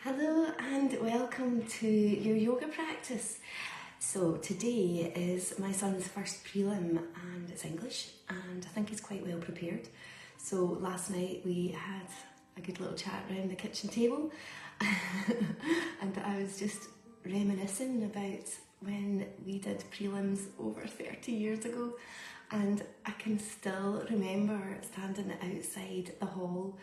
Hello and welcome to your yoga practice. So today is my son's first prelim and it's English and I think he's quite well prepared. So last night we had a good little chat around the kitchen table and I was just reminiscing about when we did prelims over 30 years ago, and I can still remember standing outside the hall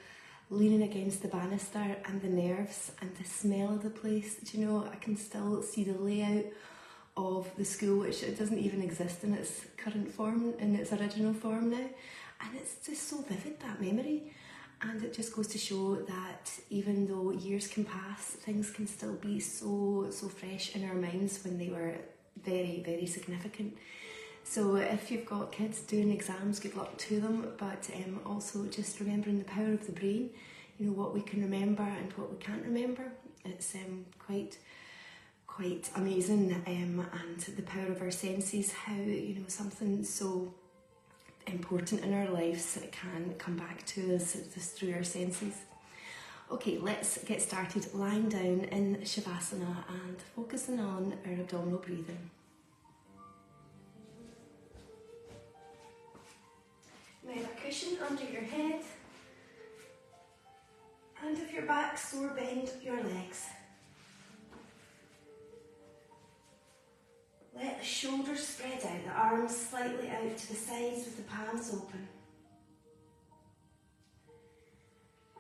leaning against the banister and the nerves and the smell of the place. Do you know, I can still see the layout of the school, which it doesn't even exist in its current form, in its original form now. And it's just so vivid, that memory. And it just goes to show that even though years can pass, things can still be so fresh in our minds when they were very, very significant. So if you've got kids doing exams, good luck to them, but also just remembering the power of the brain, you know, what we can remember and what we can't remember. It's quite amazing, and the power of our senses, how, you know, something so important in our lives can come back to us just through our senses. Okay, let's get started lying down in Shavasana and focusing on our abdominal breathing. You have a cushion under your head, and if your back's sore, bend your legs. Let the shoulders spread out, the arms slightly out to the sides with the palms open.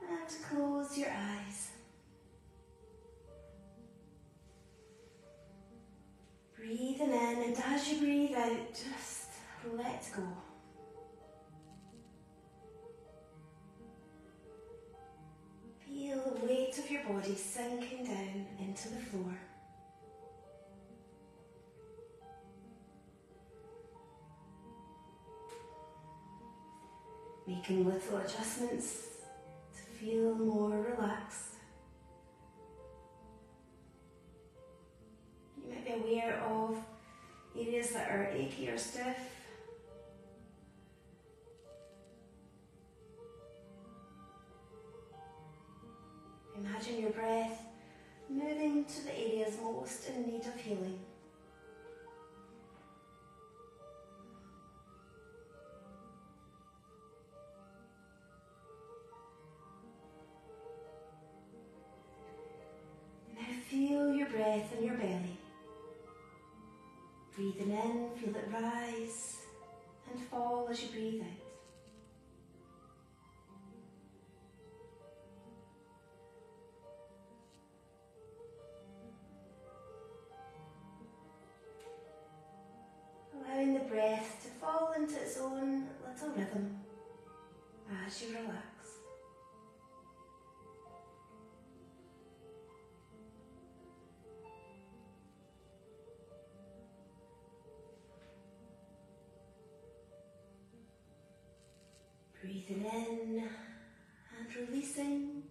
And close your eyes. Breathing in, and as you breathe out, just let go. Feel the weight of your body sinking down into the floor. Making little adjustments to feel more relaxed. You might be aware of areas that are achy or stiff. Imagine your breath moving to the areas most in need of healing. Now feel your breath in your belly. Breathing in, feel it rise and fall as you breathe out. Allowing the breath to fall into its own little rhythm as you relax. Breathing in and releasing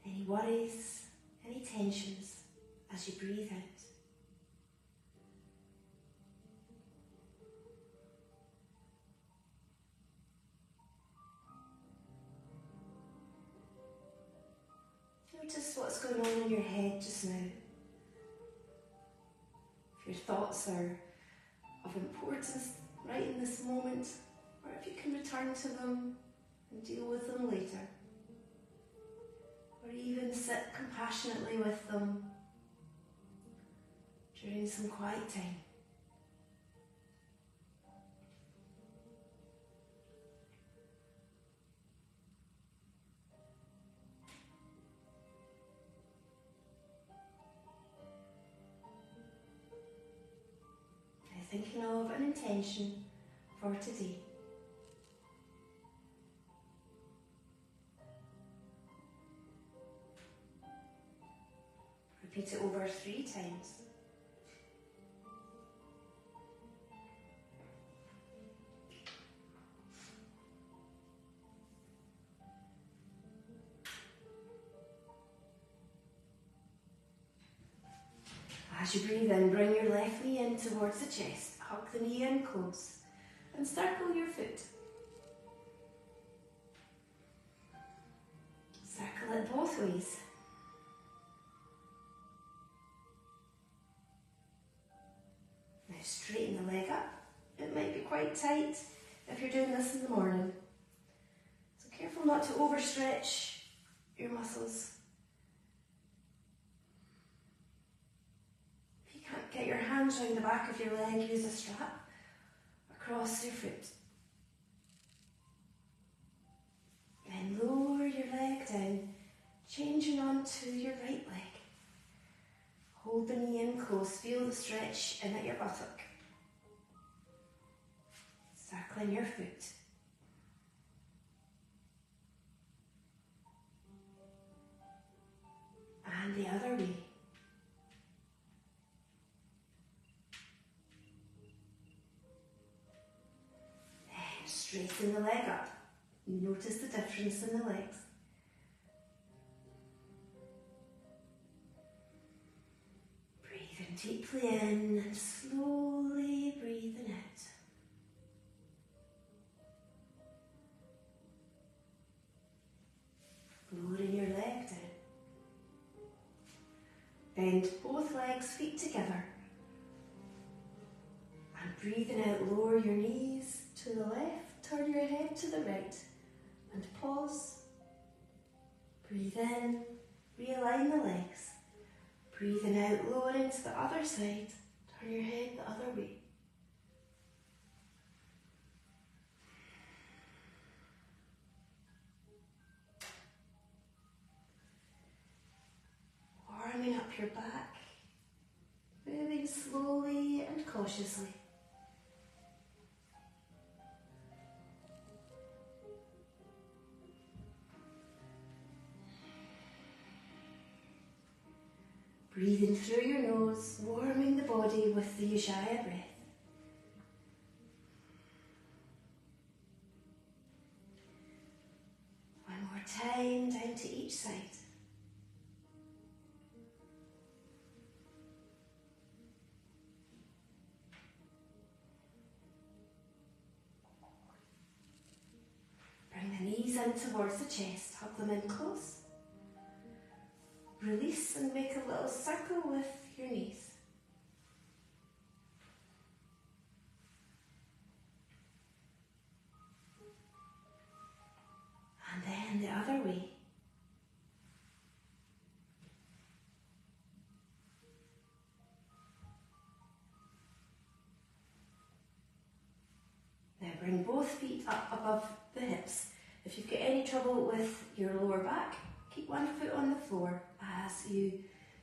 any worries, any tensions as you breathe out. Notice what's going on in your head just now. If your thoughts are of importance right in this moment, or if you can return to them and deal with them later, or even sit compassionately with them during some quiet time. Thinking of an intention for today. Repeat it over 3 times. As you breathe in, bring your left knee in towards the chest. Hug the knee in close and circle your foot. Circle it both ways. quite tight if you're doing this in the morning. So careful not to overstretch your muscles. If you can't get your hands around the back of your leg, use a strap across your foot. Then lower your leg down, changing onto your right leg. Hold the knee in close, feel the stretch in at your buttock. Circling your foot. And the other way. Then straighten the leg up. Notice the difference in the legs. Breathing deeply in and slowly breathing out. Lowering your leg down. Bend both legs, feet together. And breathing out, lower your knees to the left, turn your head to the right. And pause. Breathe in, realign the legs. Breathing out, lowering to the other side. Turn your head the other way. Warming up your back. Moving slowly and cautiously. Breathing through your nose, warming the body with the Ujjayi breath. One more time, down to each side. Bring the knees in towards the chest, hug them in close. Release and make a little circle with your knees. And then the other way. Now bring both feet up above the hips. If you've got any trouble with your lower back, keep one foot on the floor as you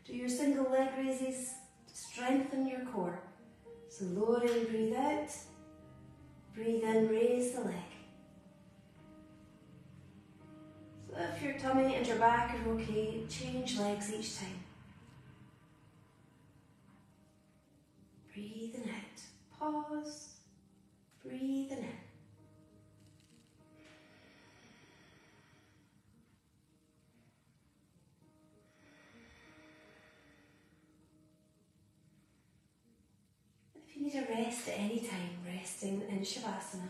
do your single leg raises to strengthen your core. So lowering, breathe out, breathe in, raise the leg. So if your tummy and your back are okay, change legs each time. Breathing out, pause, breathing in. If you need a rest at any time, resting in Shavasana.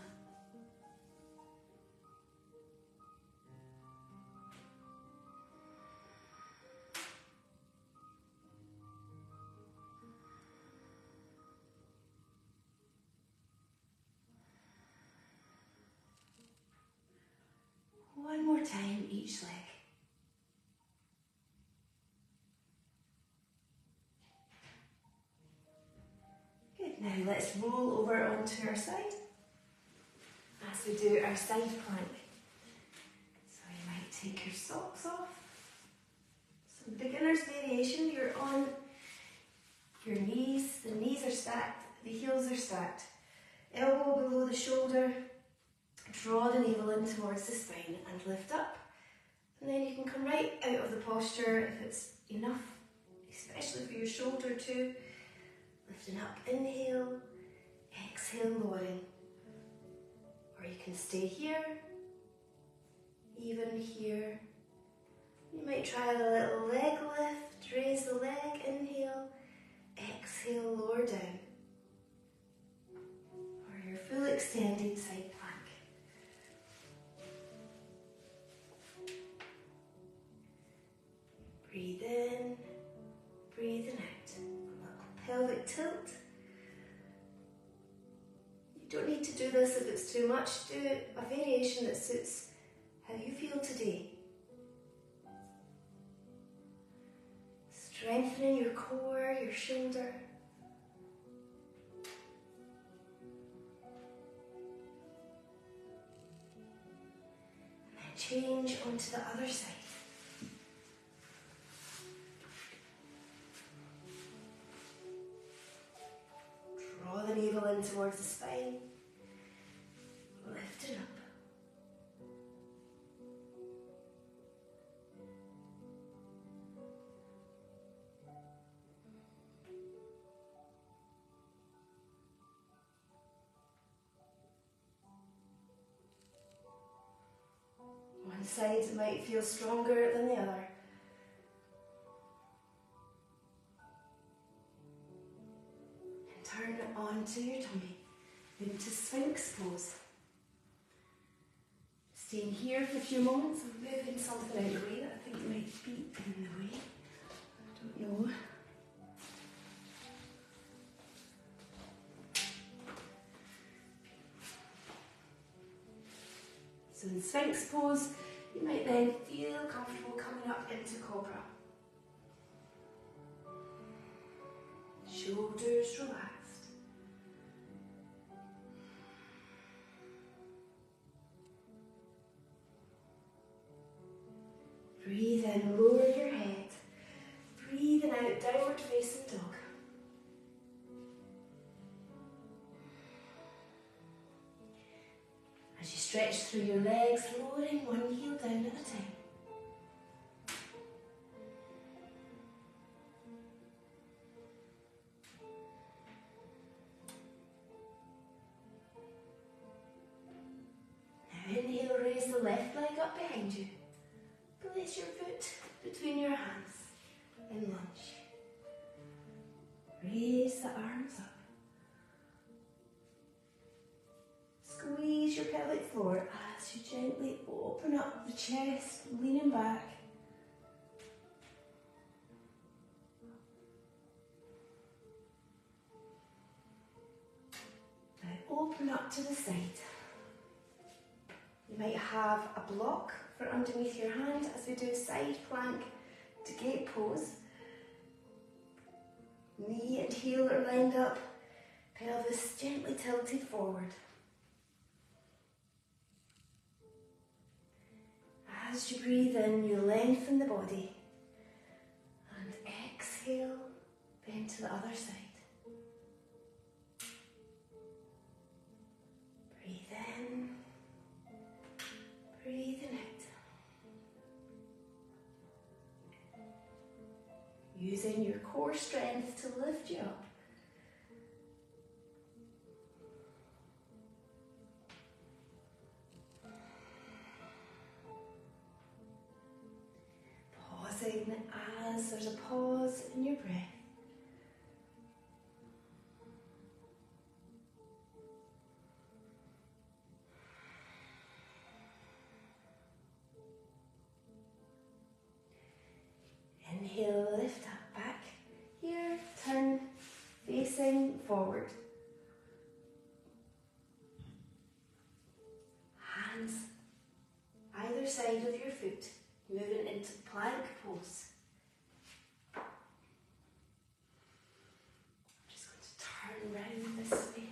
One more time, each leg. Good, now let's roll over onto our side as we do our side plank. So you might take your socks off. Some beginner's variation, you're on your knees, the knees are stacked, the heels are stacked. Elbow below the shoulder, draw the navel in towards the spine and lift up. And then you can come right out of the posture if it's enough, especially for your shoulder too. Lifting up, inhale, exhale, lowering. Or you can stay here, even here. You might try a little leg lift, raise the leg, inhale, exhale, lower down. Or your full extended side plank. Breathe in, breathing out. A little pelvic tilt. You don't need to do this if it's too much. Do a variation that suits how you feel today. Strengthening your core, your shoulder. And then change onto the other side. Draw the navel in towards the spine. Lift it up. One side might feel stronger than the other. And turn onto your tummy into Sphinx pose. Staying here for a few moments and moving something out of the way that I think might be in the way. I don't know. So in Sphinx pose, you might then feel comfortable coming up into Cobra. Shoulders relaxed. Breathe in, lower your head. Breathing out, downward facing dog. As you stretch through your legs, lowering one heel down at a time. Now inhale, raise the left leg up behind you. Place your foot between your hands in lunge. Raise the arms up. Squeeze your pelvic floor as you gently open up the chest, leaning back. Now open up to the side. You might have a block for underneath your hand as we do side plank to gate pose. Knee and heel are lined up, pelvis gently tilted forward. As you breathe in, you lengthen the body and exhale, bend to the other side. Breathe in, breathing out. Using your core strength to lift you up. Pausing as there's a pause in your breath. Inhale, lift up, back. Here, turn, facing forward. Hands either side of your foot, moving into plank pose. I'm just going to turn round this way.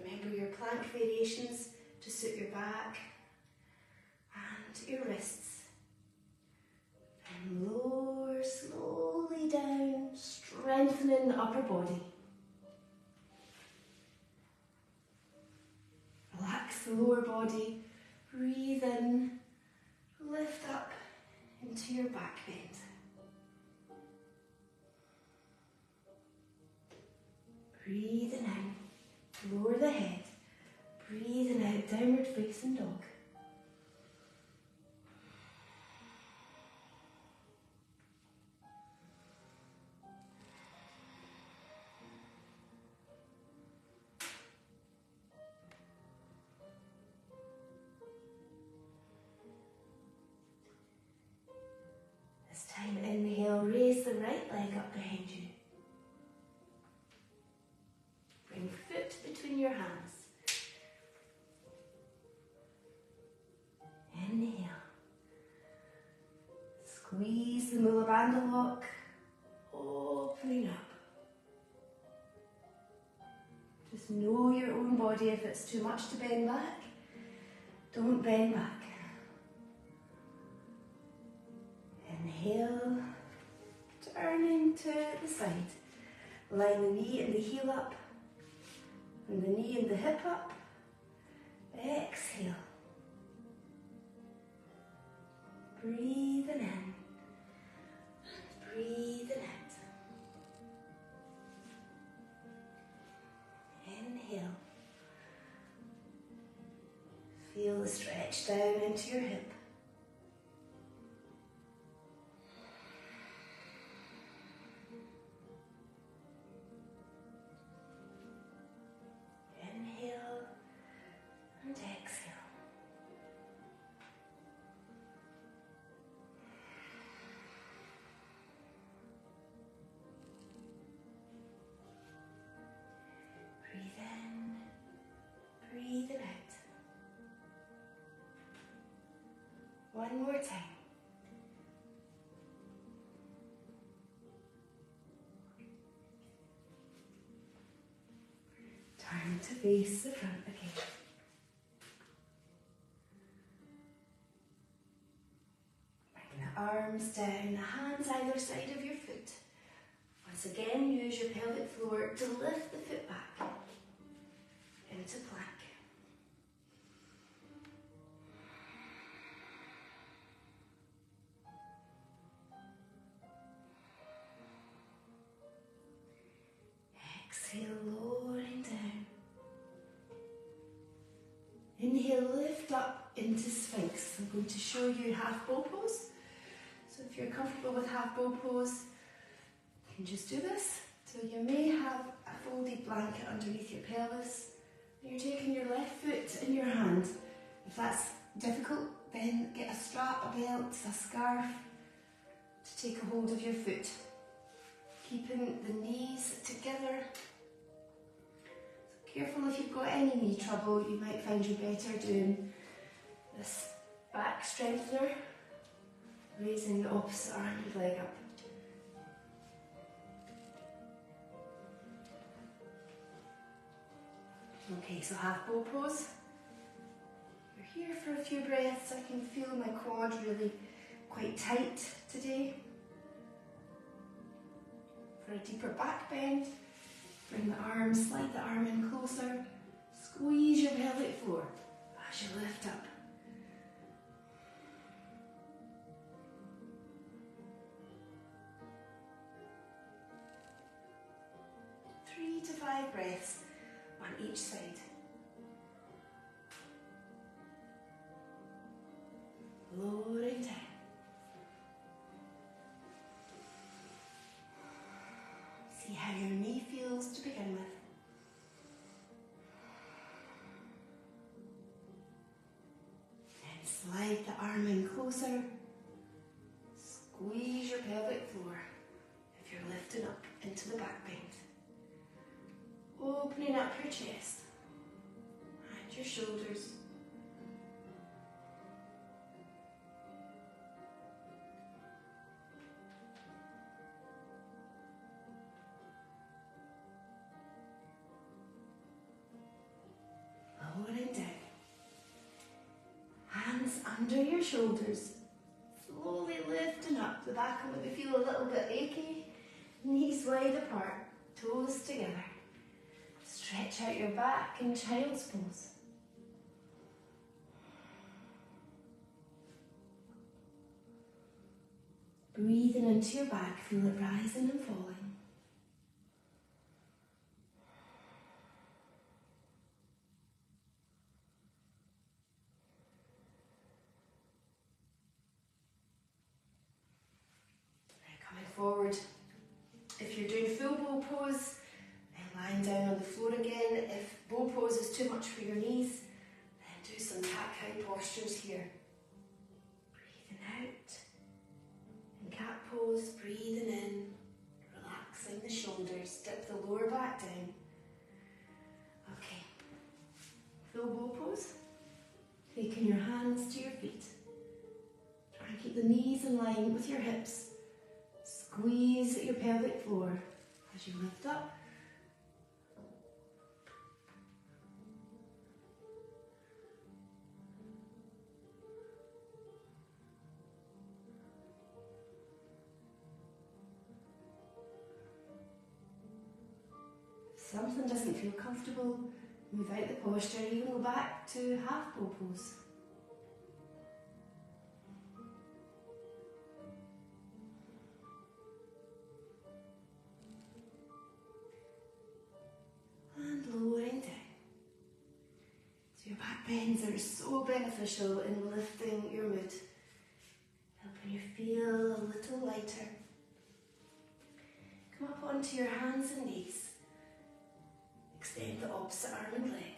Remember your plank variations to suit your back and your wrists. And lower slowly down, strengthening the upper body. Relax the lower body, breathe in, lift up into your back bend. Breathing in, lower the head, breathing out, downward facing dog. This time right leg up behind you. Bring foot between your hands. Inhale. Squeeze the Mula Bandha lock, opening up. Just know your own body. If it's too much to bend back, don't bend back. Inhale, turning to the side. Line the knee and the heel up, and the knee and the hip up. Exhale. Breathing in, breathing out. Inhale. Feel the stretch down into your hip. Inhale and exhale. Breathe in, breathe it out. One more time. Turn to face the front again. Bring the arms down, the hands either side of your foot. Once again, use your pelvic floor to lift the foot back into plank. Exhale, lowering down. Inhale, lift up into Sphinx. I'm going to show you half bow pose. So if you're comfortable with half bow pose, you can just do this. So you may have a folded blanket underneath your pelvis. You're taking your left foot in your hand. If that's difficult, then get a strap, a belt, a scarf to take a hold of your foot. Keeping the knees together. So careful if you've got any knee trouble, you might find you better doing this back strengthener, raising the opposite arm and leg up. Okay, so half bow pose. You're here for a few breaths. I can feel my quad really quite tight today. For a deeper back bend, bring the arm, slide the arm in closer, squeeze your pelvic floor as you lift up. Three to 5 breaths on each side. Lowering down. See how your knee feels to begin with. And slide the arm in closer. Squeeze your pelvic floor if you're lifting up into the back bend. Opening up your chest and your shoulders. Lowering down. Hands under your shoulders. Slowly lifting up. The back will maybe feel a little bit achy. Knees wide apart. Toes together. Stretch out your back in child's pose. Breathing into your back, feel it rising and falling. Coming forward. If you're doing full bow pose, then lying down on the floor again. If bow pose is too much for your knees, then do some cat-cow postures here. Breathing out. In cat pose, breathing in. relaxing the shoulders, dip the lower back down. Okay, full bow pose. Taking your hands to your feet. Try and keep the knees in line with your hips. Squeeze at your pelvic floor as you lift up. If something doesn't feel comfortable, move out the posture, even go back to half bow pose. And lowering down. So your back bends are so beneficial in lifting your mood, helping you feel a little lighter. Come up onto your hands and knees. Extend the opposite arm and leg.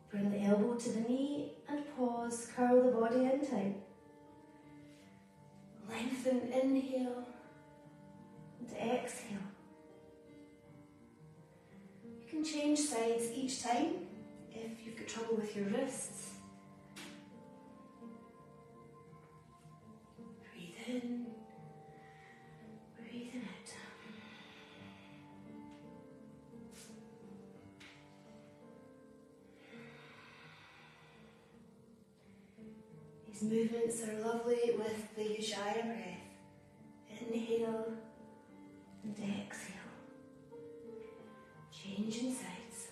Bring the elbow to the knee and pause, curl the body in tight. Lengthen, inhale and exhale. You can change sides each time if you've got trouble with your wrists. Breathe in, breathe out. These movements are lovely with the Ujjayi breath. Inhale and exhale. Changing sides.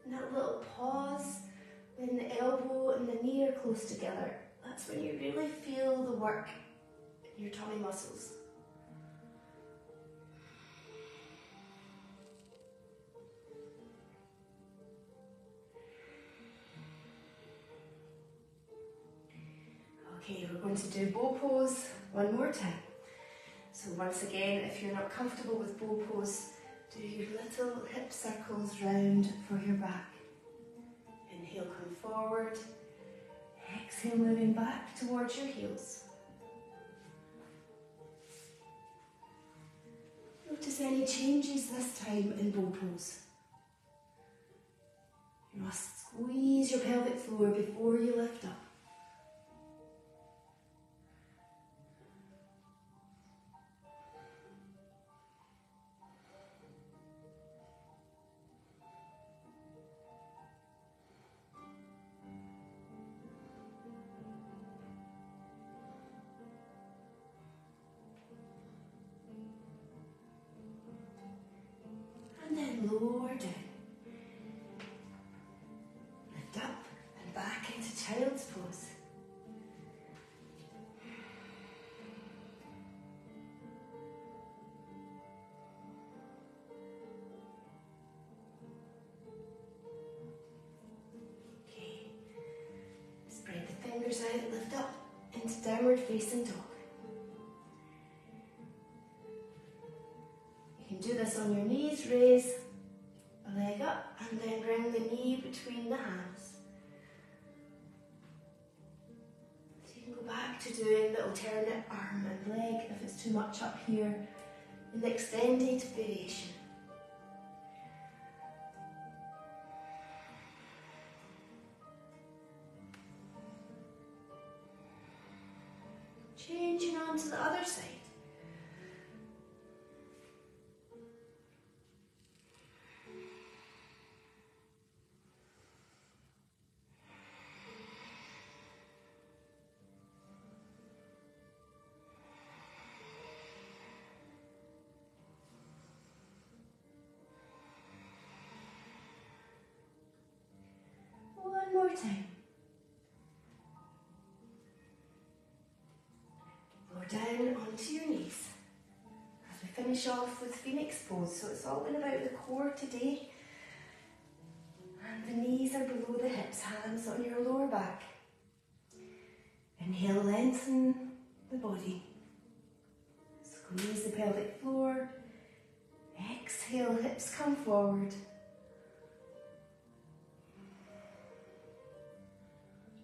And that little pause when the elbow and the knee are close together. That's when you really feel the work in your tummy muscles. Okay, we're going to do bow pose one more time. So once again, if you're not comfortable with bow pose, do your little hip circles round for your back. Inhale, come forward. Exhale, moving back towards your heels. Notice any changes this time in bow pose. You must squeeze your pelvic floor before you lift up. And then lower down. Lift up and back into child's pose. Okay. Spread the fingers out, lift up into downward facing dog. You can do this on your knees, raise a leg up and then bring the knee between the hands. So you can go back to doing the alternate arm and leg if it's too much up here in the extended variation. Changing on to the other side. One more time. Lower down onto your knees as we finish off with Phoenix pose. So it's all been about the core today. And the knees are below the hips, hands on your lower back. Inhale, lengthen the body. Squeeze the pelvic floor. Exhale, hips come forward.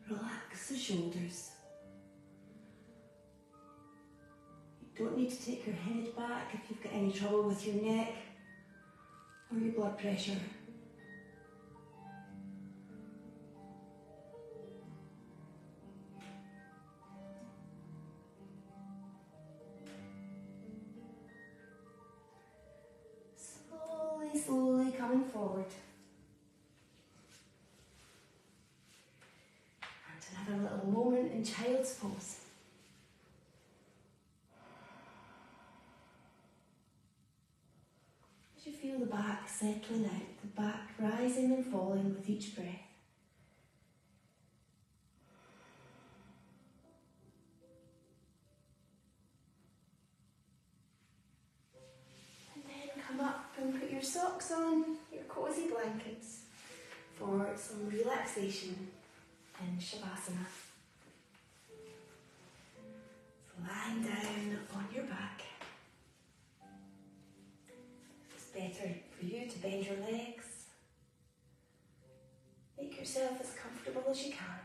Relax the shoulders. You don't need to take your head back if you've got any trouble with your neck or your blood pressure. Slowly coming forward. And another little moment in child's pose. As you feel the back settling out, the back rising and falling with each breath. And then come up and put your socks on, your cosy blankets for some relaxation in Shavasana. So lying down on your back. It's better for you to bend your legs. Make yourself as comfortable as you can.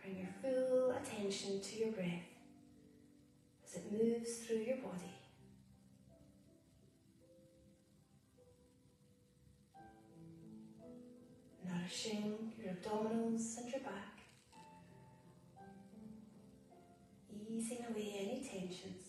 Bring your full attention to your breath as it moves through your body. Nourishing your abdominals and your back. Easing away any tensions.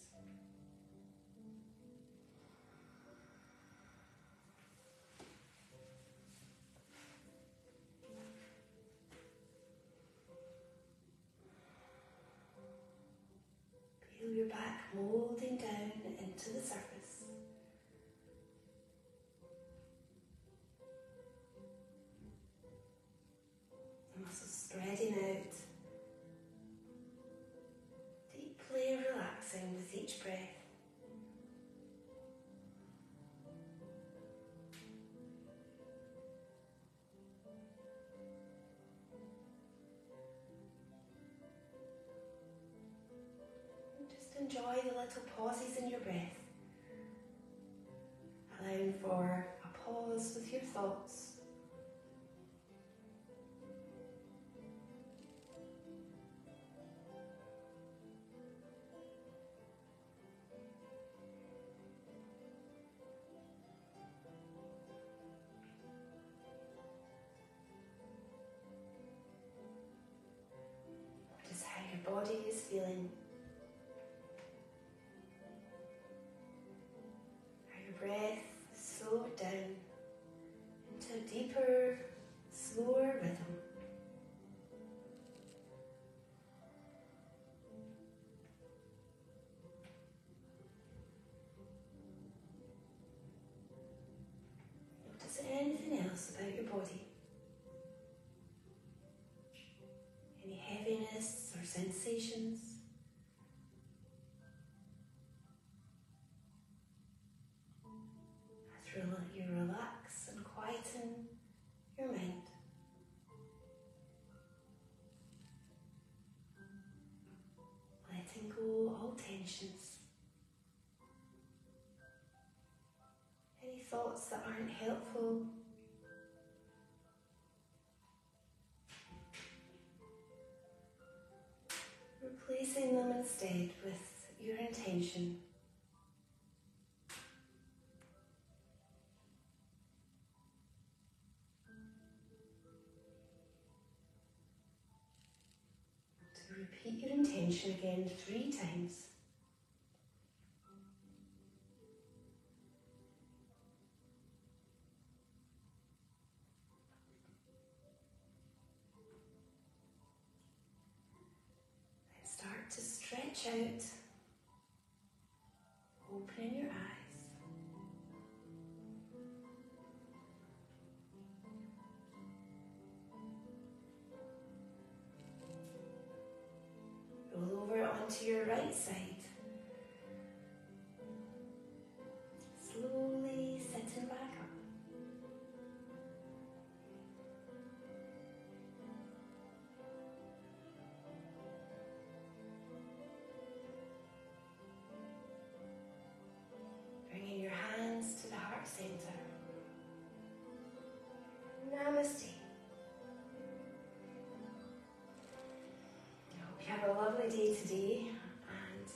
Feel your back molding down into the surface. The muscles spreading out, deeply relaxing with each breath. Enjoy the little pauses in your breath, allowing for a pause with your thoughts. Notice how your body is feeling. Breath slowed down into a deeper, slower rhythm. Notice anything else about your body. Any heaviness or sensations. You relax and quieten your mind. Letting go all tensions. Any thoughts that aren't helpful. Replacing them instead with your intention. Repeat your intention again 3 times. Then start to stretch out, opening your eyes. Roll over onto your right side. Slowly sitting back up. the day today, and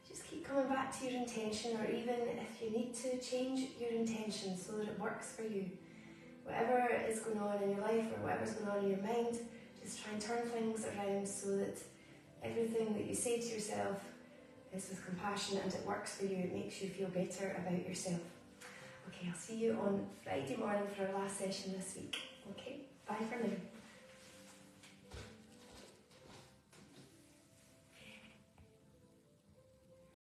just keep coming back to your intention, or even if you need to change your intention so that it works for you. Whatever is going on in your life or whatever's going on in your mind, just try and turn things around so that everything that you say to yourself is with compassion and it works for you. It makes you feel better about yourself. Okay, I'll see you on Friday morning for our last session this week. Okay, bye for now.